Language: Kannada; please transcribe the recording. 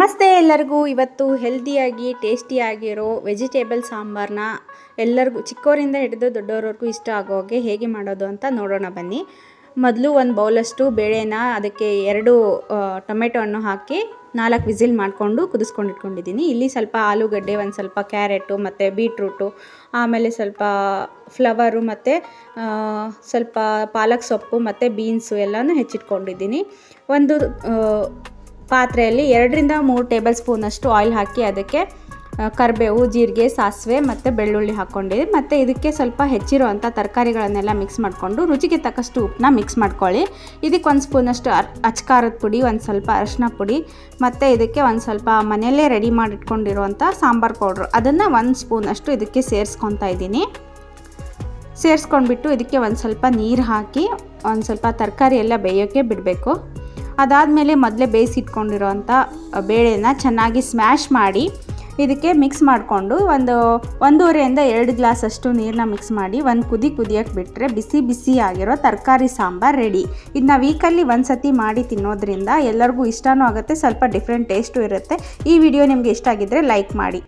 ನಮಸ್ತೆ ಎಲ್ಲರಿಗೂ. ಇವತ್ತು ಹೆಲ್ದಿಯಾಗಿ ಟೇಸ್ಟಿಯಾಗಿರೋ ವೆಜಿಟೇಬಲ್ ಸಾಂಬಾರನ್ನ ಎಲ್ಲರಿಗೂ ಚಿಕ್ಕವರಿಂದ ಹಿಡಿದು ದೊಡ್ಡವರವರೆಗೂ ಇಷ್ಟ ಆಗೋಗೆ ಹೇಗೆ ಮಾಡೋದು ಅಂತ ನೋಡೋಣ ಬನ್ನಿ. ಮೊದಲು ಒಂದು ಬೌಲಷ್ಟು ಬೇಳೆನ ಅದಕ್ಕೆ 2 ಟೊಮೆಟೊ ಹಣ್ಣು ಹಾಕಿ 4 ವಿಸಿಲ್ ಮಾಡಿಕೊಂಡು ಕುದಿಸ್ಕೊಂಡಿಟ್ಕೊಂಡಿದ್ದೀನಿ. ಇಲ್ಲಿ ಸ್ವಲ್ಪ ಆಲೂಗಡ್ಡೆ, ಒಂದು ಸ್ವಲ್ಪ ಕ್ಯಾರೆಟು ಮತ್ತು ಬೀಟ್ರೂಟು, ಆಮೇಲೆ ಸ್ವಲ್ಪ ಫ್ಲವರು ಮತ್ತು ಸ್ವಲ್ಪ ಪಾಲಕ್ ಸೊಪ್ಪು ಮತ್ತು ಬೀನ್ಸು ಎಲ್ಲನೂ ಹೆಚ್ಚಿಟ್ಕೊಂಡಿದ್ದೀನಿ. ಒಂದು ಪಾತ್ರೆಯಲ್ಲಿ 2 ರಿಂದ 3 ಟೇಬಲ್ ಸ್ಪೂನಷ್ಟು ಆಯಿಲ್ ಹಾಕಿ ಅದಕ್ಕೆ ಕರಿಬೇವು, ಜೀರಿಗೆ, ಸಾಸಿವೆ ಮತ್ತು ಬೆಳ್ಳುಳ್ಳಿ ಹಾಕ್ಕೊಂಡಿದ್ದೀನಿ. ಮತ್ತು ಇದಕ್ಕೆ ಸ್ವಲ್ಪ ಹೆಚ್ಚಿರೋ ಅಂಥ ತರಕಾರಿಗಳನ್ನೆಲ್ಲ ಮಿಕ್ಸ್ ಮಾಡಿಕೊಂಡು ರುಚಿಗೆ ತಕ್ಕಷ್ಟು ಉಪ್ಪನ್ನ ಮಿಕ್ಸ್ ಮಾಡ್ಕೊಳ್ಳಿ. ಇದಕ್ಕೆ 1 ಸ್ಪೂನಷ್ಟು ಅಚ್ಕಾರದ ಪುಡಿ, ಒಂದು ಸ್ವಲ್ಪ ಅರಿಶಿನ ಪುಡಿ ಮತ್ತು ಇದಕ್ಕೆ ಒಂದು ಸ್ವಲ್ಪ ಮನೆಯಲ್ಲೇ ರೆಡಿ ಮಾಡಿಟ್ಕೊಂಡಿರುವಂಥ ಸಾಂಬಾರು ಪೌಡ್ರು, ಅದನ್ನು 1 ಸ್ಪೂನಷ್ಟು ಇದಕ್ಕೆ ಸೇರಿಸ್ಕೊತಾ ಇದ್ದೀನಿ. ಸೇರಿಸ್ಕೊಂಡ್ಬಿಟ್ಟು ಇದಕ್ಕೆ ಒಂದು ಸ್ವಲ್ಪ ನೀರು ಹಾಕಿ ಒಂದು ಸ್ವಲ್ಪ ತರಕಾರಿ ಎಲ್ಲ ಬೇಯೋಕ್ಕೆ ಬಿಡಬೇಕು. ಅದಾದಮೇಲೆ ಮೊದಲೇ ಬೇಯಿಸಿಟ್ಕೊಂಡಿರೋಂಥ ಬೇಳೆನ ಚೆನ್ನಾಗಿ ಸ್ಮ್ಯಾಶ್ ಮಾಡಿ ಇದಕ್ಕೆ ಮಿಕ್ಸ್ ಮಾಡಿಕೊಂಡು 1.5 ರಿಂದ 2 ಗ್ಲಾಸಷ್ಟು ನೀರನ್ನ ಮಿಕ್ಸ್ ಮಾಡಿ ಒಂದು ಕುದಿಯೋಕ್ಕೆ ಬಿಟ್ಟರೆ ಬಿಸಿ ಬಿಸಿ ಆಗಿರೋ ತರಕಾರಿ ಸಾಂಬಾರು ರೆಡಿ. ಇದನ್ನ ವೀಕಲ್ಲಿ ಒಂದು ಸತಿ ಮಾಡಿ ತಿನ್ನೋದ್ರಿಂದ ಎಲ್ಲರಿಗೂ ಇಷ್ಟನೂ ಆಗುತ್ತೆ, ಸ್ವಲ್ಪ ಡಿಫ್ರೆಂಟ್ ಟೇಸ್ಟು ಇರುತ್ತೆ. ಈ ವಿಡಿಯೋ ನಿಮಗೆ ಇಷ್ಟ ಆಗಿದ್ದರೆ ಲೈಕ್ ಮಾಡಿ.